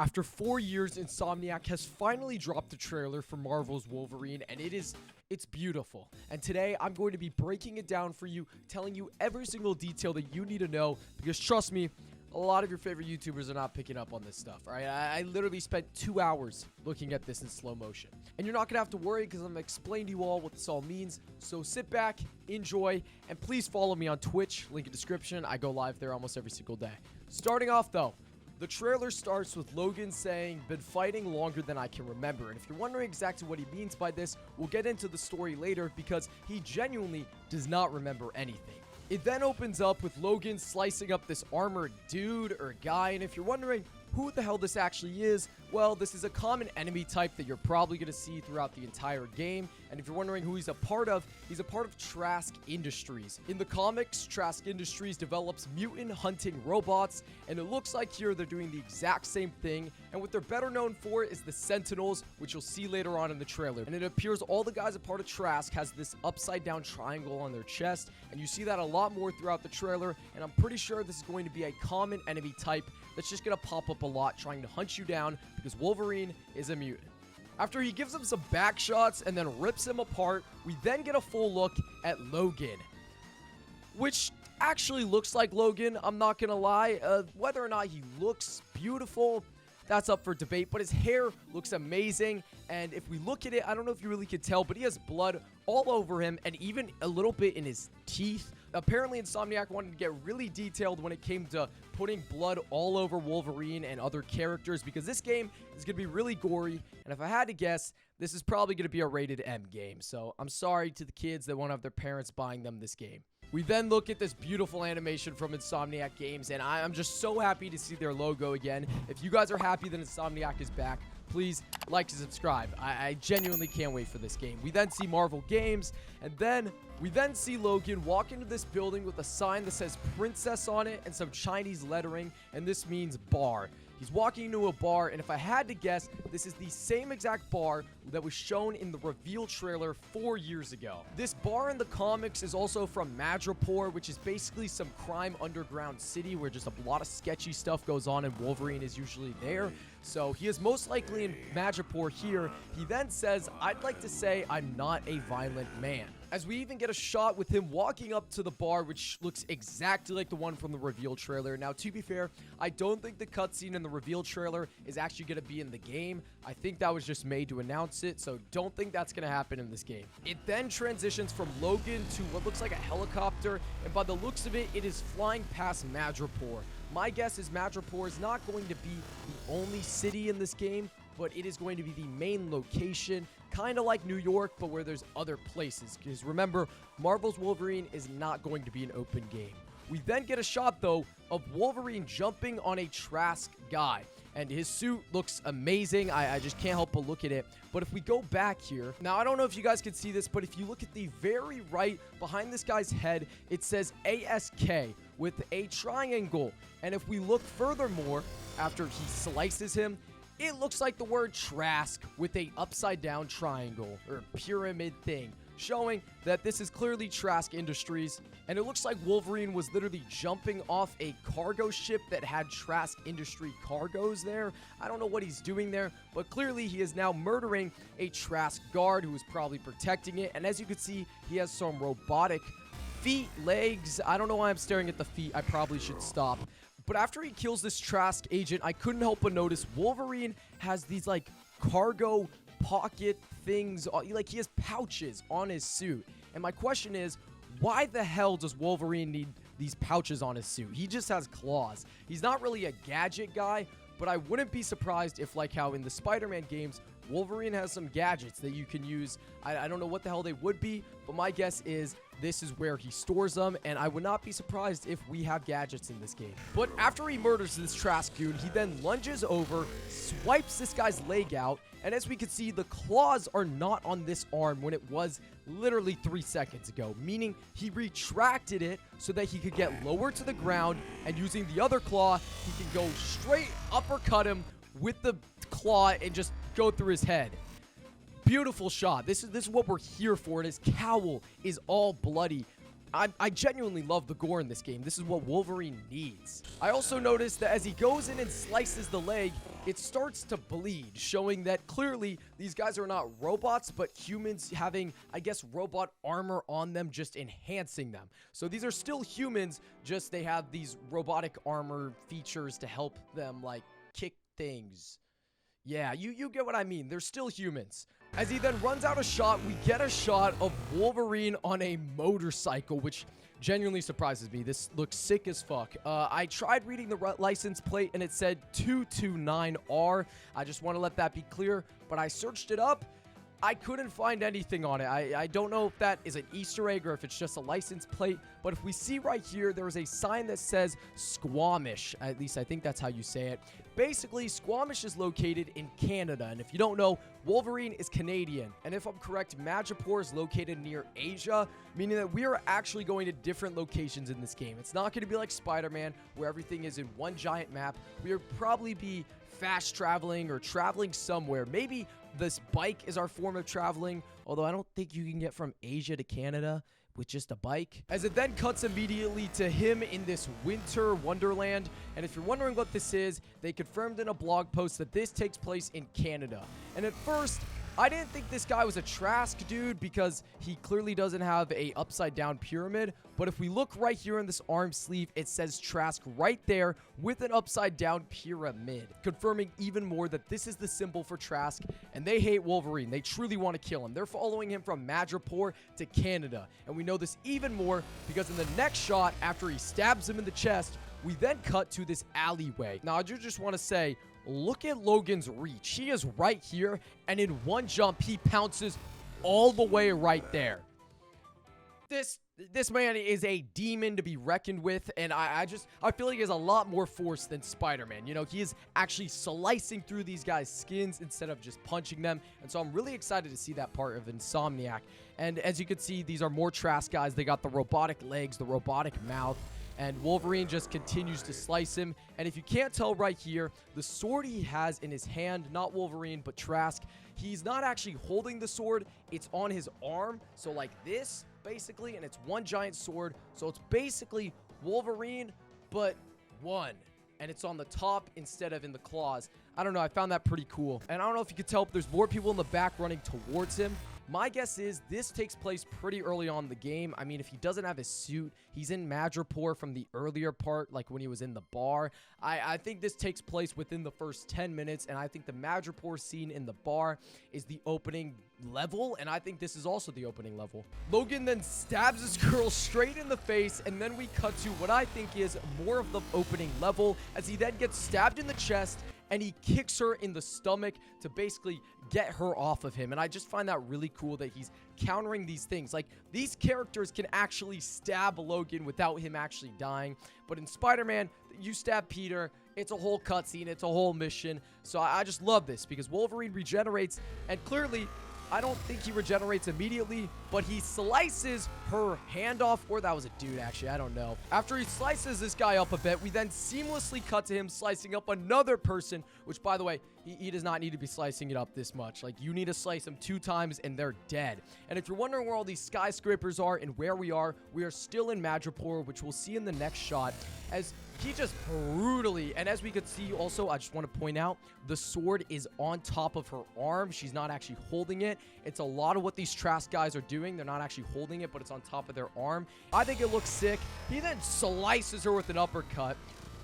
After 4 years, Insomniac has finally dropped the trailer for Marvel's Wolverine, and it's beautiful. And today, I'm going to be breaking it down for you, telling you every single detail that you need to know, because trust me, a lot of your favorite YouTubers are not picking up on this stuff, all right? I literally spent 2 hours looking at this in slow motion. And you're not going to have to worry because I'm going to explain to you all what this all means. So sit back, enjoy, and please follow me on Twitch, link in description. I go live there almost every single day. Starting off, though, the trailer starts with Logan saying, "Been fighting longer than I can remember." And if you're wondering exactly what he means by this, we'll get into the story later because he genuinely does not remember anything. It then opens up with Logan slicing up this armored dude or guy, and if you're wondering who the hell this actually is, well, this is a common enemy type that you're probably going to see throughout the entire game, and if you're wondering who he's a part of Trask Industries. In the comics, Trask Industries develops mutant hunting robots, and it looks like here they're doing the exact same thing, and what they're better known for is the Sentinels, which you'll see later on in the trailer. And it appears all the guys a part of Trask has this upside down triangle on their chest, and you see that a lot more throughout the trailer, and I'm pretty sure this is going to be a common enemy type that's just going to pop up a lot trying to hunt you down because Wolverine is a mutant. After he gives him some back shots and then rips him apart, we then get a full look at Logan, which actually looks like Logan, I'm not gonna lie. Whether or not he looks beautiful, that's up for debate, but his hair looks amazing, and if we look at it, I don't know if you really could tell, but he has blood all over him and even a little bit in his teeth. Apparently, Insomniac wanted to get really detailed when it came to putting blood all over Wolverine and other characters because this game is going to be really gory, and if I had to guess, this is probably going to be a rated M game, so I'm sorry to the kids that won't have their parents buying them this game. We then look at this beautiful animation from Insomniac Games, and I'm just so happy to see their logo again. If you guys are happy that Insomniac is back, please like and subscribe. I genuinely can't wait for this game. We then see Marvel Games, and then we see Logan walk into this building with a sign that says Princess on it and some Chinese lettering, and this means bar. He's walking into a bar, and if I had to guess, this is the same exact bar that was shown in the reveal trailer 4 years ago. This bar in the comics is also from Madripoor, which is basically some crime underground city where just a lot of sketchy stuff goes on, and Wolverine is usually there. So he is most likely in Madripoor here. He then says, "I'd like to say I'm not a violent man." As we even get a shot with him walking up to the bar, which looks exactly like the one from the reveal trailer. Now, to be fair, I don't think the cutscene in the reveal trailer is actually going to be in the game. I think that was just made to announce it, so don't think that's going to happen in this game. It then transitions from Logan to what looks like a helicopter, and by the looks of it, it is flying past Madripoor. My guess is Madripoor is not going to be the only city in this game, but it is going to be the main location, kind of like New York, but where there's other places. Because remember, Marvel's Wolverine is not going to be an open game. We then get a shot, though, of Wolverine jumping on a Trask guy. And his suit looks amazing. I just can't help but look at it. But if we go back here, now I don't know if you guys can see this, but if you look at the very right behind this guy's head, it says ASK with a triangle. And if we look furthermore, after he slices him, it looks like the word Trask with a upside down triangle or pyramid thing, showing that this is clearly Trask Industries. And it looks like Wolverine was literally jumping off a cargo ship that had Trask Industry cargoes there. I don't know what he's doing there, but clearly he is now murdering a Trask guard who is probably protecting it. And as you can see, he has some robotic feet, legs. I don't know why I'm staring at the feet. I probably should stop. But after he kills this Trask agent, I couldn't help but notice Wolverine has these, like, cargo pocket things. Like, he has pouches on his suit. And my question is, why the hell does Wolverine need these pouches on his suit? He just has claws. He's not really a gadget guy, but I wouldn't be surprised if, like how in the Spider-Man games, Wolverine has some gadgets that you can use. I don't know what the hell they would be, but my guess is this is where he stores them, and I would not be surprised if we have gadgets in this game. But after he murders this Trask goon, he then lunges over, swipes this guy's leg out, and as we can see, the claws are not on this arm when it was literally 3 seconds ago, meaning he retracted it so that he could get lower to the ground, and using the other claw, he can go straight uppercut him with the claw and just go through his head. Beautiful shot. This is what we're here for, and his cowl is all bloody. I genuinely love the gore in this game. This is what Wolverine needs. I also noticed that as he goes in and slices the leg, it starts to bleed, showing that clearly these guys are not robots, but humans having, I guess, robot armor on them, just enhancing them. So these are still humans, just they have these robotic armor features to help them, like, kick things. Yeah, you get what I mean. They're still humans. As he then runs out of shot, we get a shot of Wolverine on a motorcycle, which genuinely surprises me. This looks sick as fuck. I tried reading the license plate and it said 229R. I just want to let that be clear, but I searched it up. I couldn't find anything on it. I don't know if that is an Easter egg or if it's just a license plate, but if we see right here, there is a sign that says Squamish. At least I think that's how you say it. Basically, Squamish is located in Canada, and if you don't know, Wolverine is Canadian. And if I'm correct, Madripoor is located near Asia, meaning that we are actually going to different locations in this game. It's not going to be like Spider-Man, where everything is in one giant map. We'll probably be fast traveling or traveling somewhere. Maybe this bike is our form of traveling, although I don't think you can get from Asia to Canada with just a bike. As it then cuts immediately to him in this winter wonderland. And if you're wondering what this is, they confirmed in a blog post that this takes place in Canada. And at first, I didn't think this guy was a Trask dude because he clearly doesn't have a upside down pyramid. But if we look right here in this arm sleeve, it says Trask right there with an upside down pyramid, confirming even more that this is the symbol for Trask, and they hate Wolverine. They truly want to kill him. They're following him from Madripoor to Canada, and we know this even more because in the next shot, after he stabs him in the chest, we then cut to this alleyway. Now, I do just want to say, look at Logan's reach. He is right here, and in one jump, he pounces all the way right there. This man is a demon to be reckoned with, and I feel like he has a lot more force than Spider-Man. You know, he is actually slicing through these guys' skins instead of just punching them, and so I'm really excited to see that part of Insomniac. And as you can see, these are more Trask guys. They got the robotic legs, the robotic mouth, and Wolverine just continues to slice him. And if you can't tell right here, the sword he has in his hand, not Wolverine, but Trask, he's not actually holding the sword. It's on his arm, so like this, basically, and it's one giant sword. So it's basically Wolverine, but one. And it's on the top instead of in the claws. I don't know. I found that pretty cool. And I don't know if you could tell, but there's more people in the back running towards him. My guess is this takes place pretty early on in the game. I mean, if he doesn't have his suit, he's in Madripoor from the earlier part, like when he was in the bar. I think this takes place within the first 10 minutes, and I think the Madripoor scene in the bar is the opening level, and I think this is also the opening level. Logan then stabs this girl straight in the face, and then we cut to what I think is more of the opening level, as he then gets stabbed in the chest, and he kicks her in the stomach to basically get her off of him. And I just find that really cool that he's countering these things. Like, these characters can actually stab Logan without him actually dying. But in Spider-Man, you stab Peter, it's a whole cutscene, it's a whole mission. So I just love this because Wolverine regenerates, and clearly, I don't think he regenerates immediately, but he slices her hand off, or that was a dude, actually, I don't know. After he slices this guy up a bit, we then seamlessly cut to him slicing up another person, which, by the way, he does not need to be slicing it up this much. Like, you need to slice them 2 times, and they're dead. And if you're wondering where all these skyscrapers are and where we are still in Madripoor, which we'll see in the next shot, as he just brutally, and as we could see also, I just want to point out, the sword is on top of her arm. She's not actually holding it. It's a lot of what these Trask guys are doing. They're not actually holding it, but it's on top of their arm. I think it looks sick. He then slices her with an uppercut.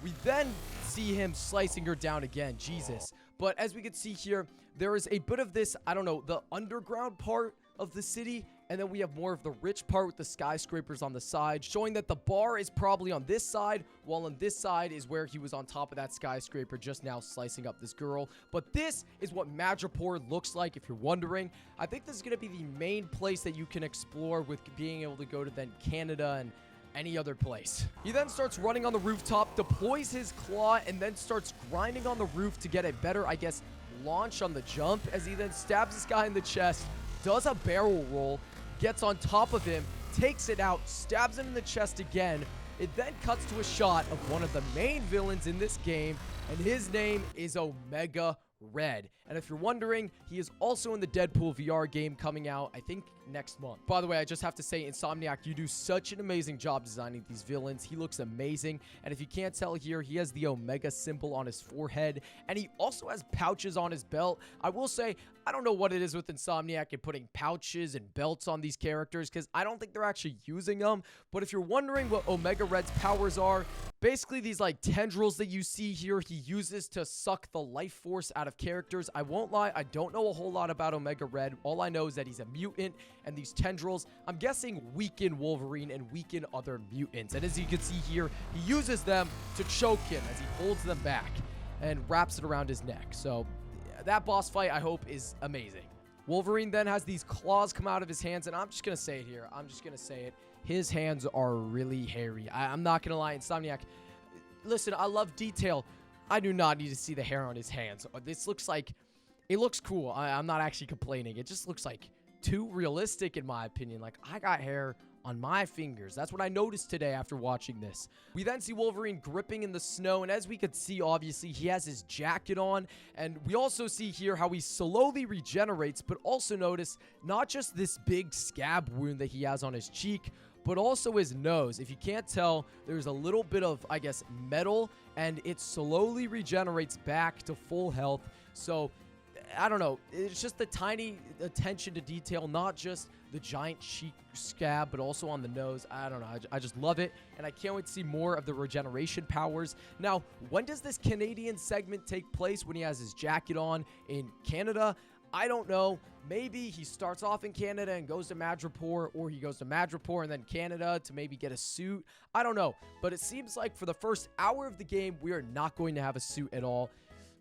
We then see him slicing her down again. Jesus. But as we can see here, there is a bit of this, I don't know, the underground part of the city, and then we have more of the rich part with the skyscrapers on the side, showing that the bar is probably on this side, while on this side is where he was on top of that skyscraper just now slicing up this girl. But this is what Madripoor looks like, if you're wondering. I think this is going to be the main place that you can explore, with being able to go to then Canada and any other place. He then starts running on the rooftop, deploys his claw, and then starts grinding on the roof to get a better, I guess, launch on the jump, as he then stabs this guy in the chest, does a barrel roll, gets on top of him, takes it out, stabs him in the chest again. It then cuts to a shot of one of the main villains in this game, and his name is Omega Red. And if you're wondering, he is also in the Deadpool VR game coming out, I think, next month. By the way, I just have to say, Insomniac, you do such an amazing job designing these villains. He looks amazing. And if you can't tell here, he has the Omega symbol on his forehead, and he also has pouches on his belt. I will say, I don't know what it is with Insomniac and putting pouches and belts on these characters, because I don't think they're actually using them. But if you're wondering what Omega Red's powers are, basically these like tendrils that you see here, he uses to suck the life force out of characters. I won't lie, I don't know a whole lot about Omega Red. All I know is that he's a mutant, and these tendrils, I'm guessing, weaken Wolverine and weaken other mutants. And as you can see here, he uses them to choke him as he holds them back and wraps it around his neck. So that boss fight, I hope, is amazing. Wolverine then has these claws come out of his hands, and I'm just going to say it here. I'm just going to say it. His hands are really hairy. I'm not going to lie, Insomniac. Listen, I love detail. I do not need to see the hair on his hands. This looks like... It looks cool. I'm not actually complaining. It just looks like too realistic in my opinion. Like, I got hair on my fingers. That's what I noticed today after watching this. We then see Wolverine gripping in the snow, and as we could see, obviously, he has his jacket on, and we also see here how he slowly regenerates, but also notice not just this big scab wound that he has on his cheek, but also his nose. If you can't tell, there's a little bit of, I guess, metal, and it slowly regenerates back to full health. So I don't know, it's just the tiny attention to detail, not just the giant cheek scab, but also on the nose. I don't know, I just love it, and I can't wait to see more of the regeneration powers. Now, when does this Canadian segment take place? When he has his jacket on in Canada? I don't know. Maybe he starts off in Canada and goes to Madripoor, or he goes to Madripoor and then Canada to maybe get a suit. I don't know, but it seems like for the first hour of the game, we are not going to have a suit at all,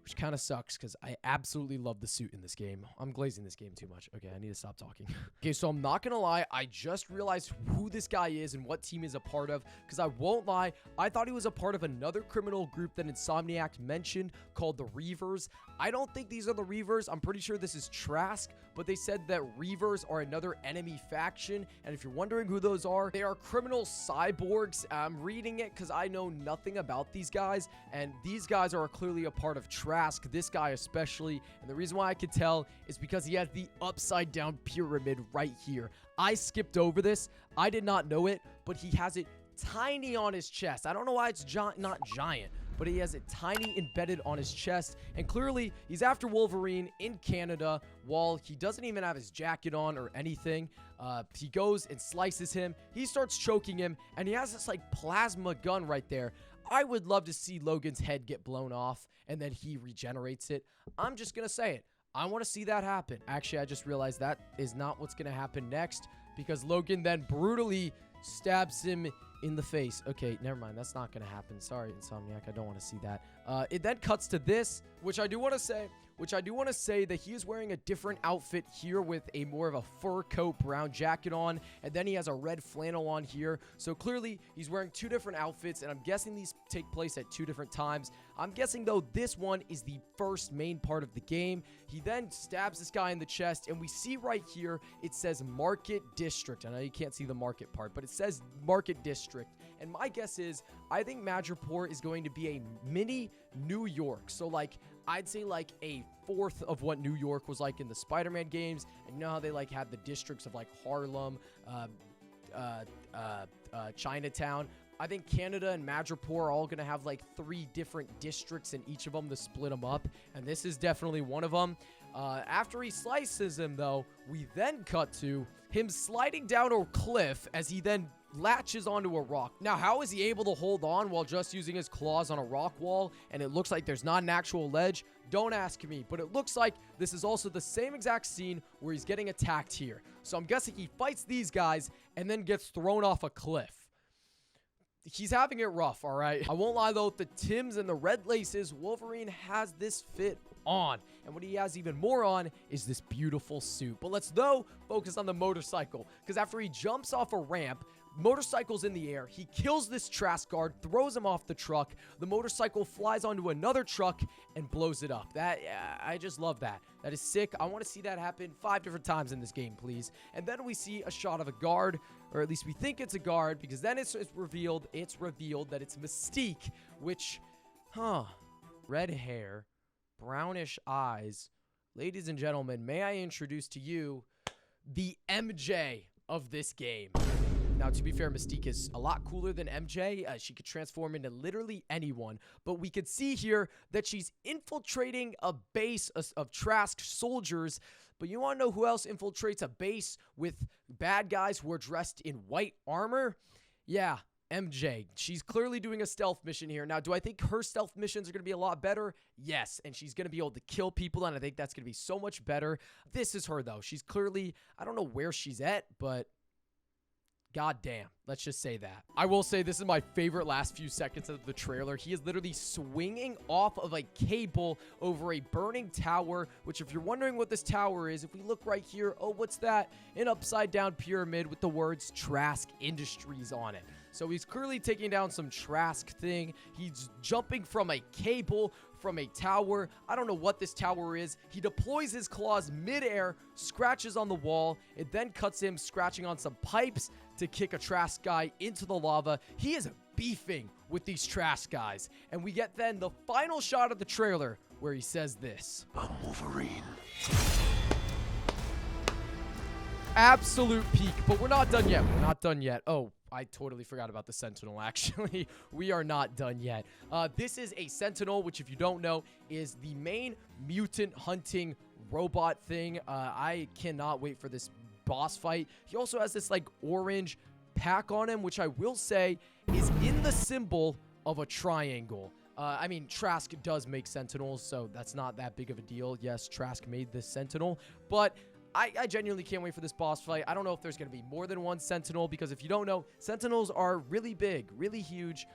which kind of sucks because I absolutely love the suit in this game. I'm glazing this game too much. Okay, I need to stop talking. Okay, so I'm not going to lie. I just realized who this guy is and what team he's a part of, because I won't lie. I thought he was a part of another criminal group that Insomniac mentioned called the Reavers. I don't think these are the Reavers. I'm pretty sure this is Trask, but they said that Reavers are another enemy faction, and if you're wondering who those are, they are criminal cyborgs. I'm reading it because I know nothing about these guys, and these guys are clearly a part of Trask. This guy especially, and the reason why I could tell is because he has the upside down pyramid right here. I skipped over this. I did not know it, but he has it tiny on his chest. I don't know why it's not giant, but he has it tiny embedded on his chest, and clearly he's after Wolverine in Canada while he doesn't even have his jacket on or anything. He goes and slices him. He starts choking him, and he has this like plasma gun right there. I would love to see Logan's head get blown off, and then he regenerates it. I'm just going to say it. I want to see that happen. Actually, I just realized that is not what's going to happen next, because Logan then brutally stabs him in the face. Okay, never mind. That's not going to happen. Sorry, Insomniac. I don't want to see that. It then cuts to this, which I do want to say that he is wearing a different outfit here with a more of a fur coat, brown jacket on, and then he has a red flannel on here. So clearly he's wearing two different outfits, and I'm guessing these take place at two different times. I'm guessing though this one is the first main part of the game. He then stabs this guy in the chest, and we see right here it says Market District. I know you can't see the market part, but it says Market District. And my guess is, I think Madripoor is going to be a mini New York. So like, I'd say like a fourth of what New York was like in the Spider-Man games. And you know how they like had the districts of like Harlem, Chinatown. I think Canada and Madripoor are all going to have like 3 different districts in each of them to split them up. And this is definitely one of them. After he slices him though, we then cut to him sliding down a cliff as he then latches onto a rock. Now, how is he able to hold on while just using his claws on a rock wall, and it looks like there's not an actual ledge? Don't ask me, but it looks like this is also the same exact scene where he's getting attacked here. So I'm guessing he fights these guys and then gets thrown off a cliff. He's having it rough, all right? I won't lie, though, with the Tims and the red laces, Wolverine has this fit on. And what he has even more on is this beautiful suit. But let's, though, focus on the motorcycle, because after he jumps off a ramp, motorcycle's in the air. He kills this Trask guard, throws him off the truck. The motorcycle flies onto another truck and blows it up. I just love that. That is sick. I want to see that happen 5 different times in this game, please. And then we see a shot of a guard, or at least we think it's a guard, because then it's revealed that it's Mystique, which, red hair, brownish eyes. Ladies and gentlemen, may I introduce to you the MJ of this game. Now, to be fair, Mystique is a lot cooler than MJ. She could transform into literally anyone. But we could see here that she's infiltrating a base of Trask soldiers. But you want to know who else infiltrates a base with bad guys who are dressed in white armor? Yeah, MJ. She's clearly doing a stealth mission here. Now, do I think her stealth missions are going to be a lot better? Yes, and she's going to be able to kill people, and I think that's going to be so much better. This is her, though. She's clearly, I don't know where she's at, but god damn, let's just say that. I will say this is my favorite last few seconds of the trailer. He is literally swinging off of a cable over a burning tower, which if you're wondering what this tower is, if we look right here, oh, what's that? An upside down pyramid with the words Trask Industries on it. So he's clearly taking down some Trask thing. He's jumping from a cable from a tower. I don't know what this tower is. He deploys his claws midair, scratches on the wall. It then cuts him scratching on some pipes to kick a Trask guy into the lava. He is beefing with these Trask guys. And we get then the final shot of the trailer where he says this. I'm Wolverine. Absolute peak, but we're not done yet. We're not done yet. Oh, I totally forgot about the Sentinel, actually. We are not done yet. This is a Sentinel, which if you don't know, is the main mutant hunting robot thing. I cannot wait for this boss fight. He also has this, like, orange pack on him, which I will say is in the symbol of a triangle. I mean, Trask does make Sentinels, so that's not that big of a deal. Yes, Trask made this Sentinel, but I genuinely can't wait for this boss fight. I don't know if there's going to be more than one Sentinel, because if you don't know, Sentinels are really big, really huge.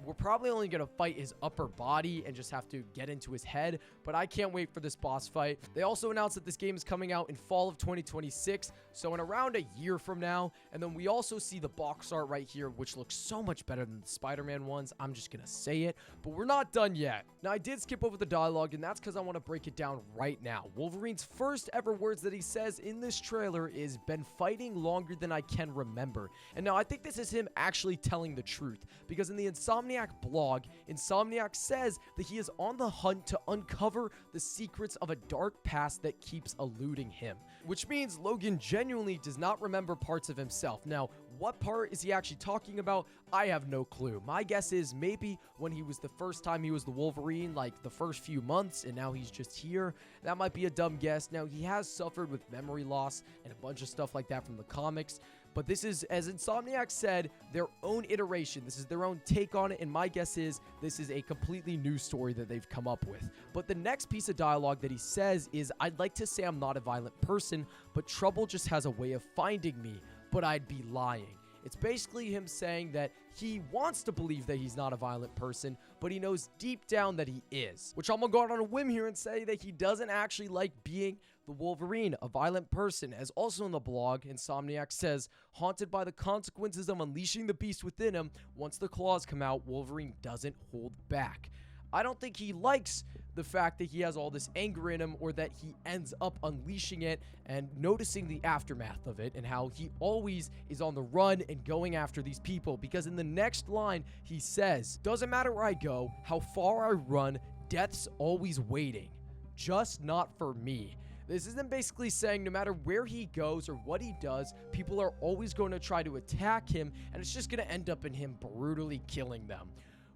We're probably only going to fight his upper body and just have to get into his head, but I can't wait for this boss fight. They also announced that this game is coming out in fall of 2026, so in around a year from now. And then we also see the box art right here, which looks so much better than the Spider-Man ones. I'm just going to say it, but we're not done yet. Now, I did skip over the dialogue, and that's because I want to break it down right now. Wolverine's first ever words that he says in this trailer is, "Been fighting longer than I can remember." And now I think this is him actually telling the truth, because in the Insomniac blog, Insomniac says that he is on the hunt to uncover the secrets of a dark past that keeps eluding him, which means Logan genuinely does not remember parts of himself. Now, what part is he actually talking about? I have no clue. My guess is maybe when he was the first time he was the Wolverine, like the first few months, and now he's just here. That might be a dumb guess. Now, he has suffered with memory loss and a bunch of stuff like that from the comics. But this is, as Insomniac said, their own iteration. This is their own take on it, and my guess is this is a completely new story that they've come up with. But the next piece of dialogue that he says is, "I'd like to say I'm not a violent person, but trouble just has a way of finding me, but I'd be lying." It's basically him saying that he wants to believe that he's not a violent person, but he knows deep down that he is. Which I'm gonna go out on a whim here and say that he doesn't actually like being the Wolverine, a violent person. As also in the blog, Insomniac says, haunted by the consequences of unleashing the beast within him, once the claws come out, Wolverine doesn't hold back. I don't think he likes the fact that he has all this anger in him, or that he ends up unleashing it and noticing the aftermath of it, and how he always is on the run and going after these people. Because in the next line, he says, "Doesn't matter where I go, how far I run, death's always waiting. Just not for me." This isn't basically saying no matter where he goes or what he does, people are always going to try to attack him, and it's just going to end up in him brutally killing them.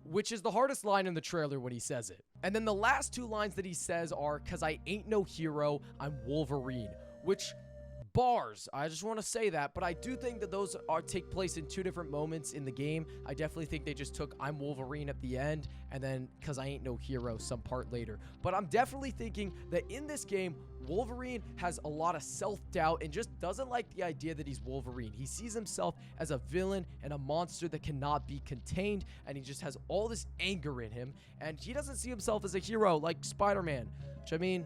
Which is the hardest line in the trailer when he says it. And then the last two lines that he says are, "'Cause I ain't no hero, I'm Wolverine." Which, bars, I just want to say that, but I do think that those take place in two different moments in the game. I definitely think they just took "I'm Wolverine" at the end, and then "'cause I ain't no hero" some part later. But I'm definitely thinking that in this game, Wolverine has a lot of self-doubt and just doesn't like the idea that he's Wolverine. He sees himself as a villain and a monster that cannot be contained, and he just has all this anger in him, and he doesn't see himself as a hero like Spider-Man, which, I mean,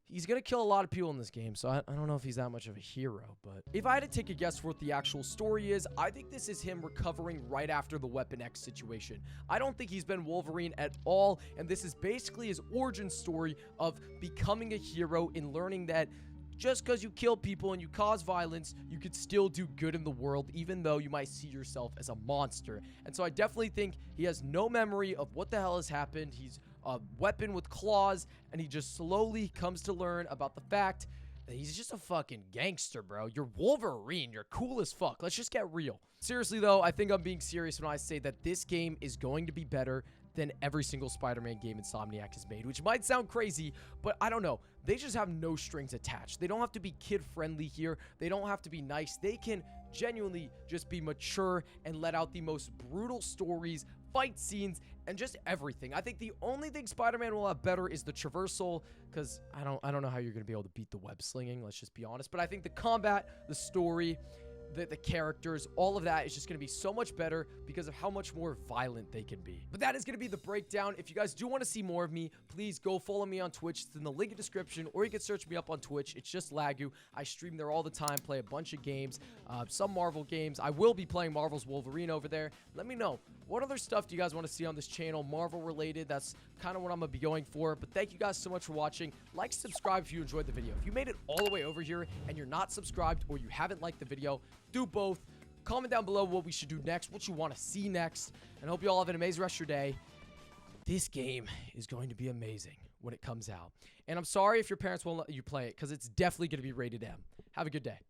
he's going to kill a lot of people in this game, so I don't know if he's that much of a hero. But if I had to take a guess for what the actual story is, I think this is him recovering right after the Weapon X situation. I don't think he's been Wolverine at all, and this is basically his origin story of becoming a hero and learning that just because you kill people and you cause violence, you could still do good in the world, even though you might see yourself as a monster. And so I definitely think he has no memory of what the hell has happened. He's a weapon with claws, and he just slowly comes to learn about the fact that he's just a fucking gangster, bro. You're Wolverine. You're cool as fuck. Let's just get real. Seriously, though, I think I'm being serious when I say that this game is going to be better than every single Spider-Man game Insomniac has made, which might sound crazy, but I don't know. They just have no strings attached. They don't have to be kid-friendly here. They don't have to be nice. They can genuinely just be mature and let out the most brutal stories, fight scenes, and just everything. I think the only thing Spider-Man will have better is the traversal, because I don't know how you're going to be able to beat the web slinging, let's just be honest. But I think the combat, the story, the characters, all of that is just going to be so much better because of how much more violent they can be. But that is going to be the breakdown. If you guys do want to see more of me, please go follow me on Twitch. It's in the link in the description, or you can search me up on Twitch. It's just Lagoo. I stream there all the time, play a bunch of games, some Marvel games. I will be playing Marvel's Wolverine over there. Let me know, what other stuff do you guys want to see on this channel, Marvel related? That's kind of what I'm going to be going for. But thank you guys so much for watching. Like, subscribe if you enjoyed the video. If you made it all the way over here and you're not subscribed or you haven't liked the video, do both. Comment down below what we should do next, what you want to see next, and I hope you all have an amazing rest of your day. This game is going to be amazing when it comes out. And I'm sorry if your parents won't let you play it, because it's definitely going to be rated M. Have a good day.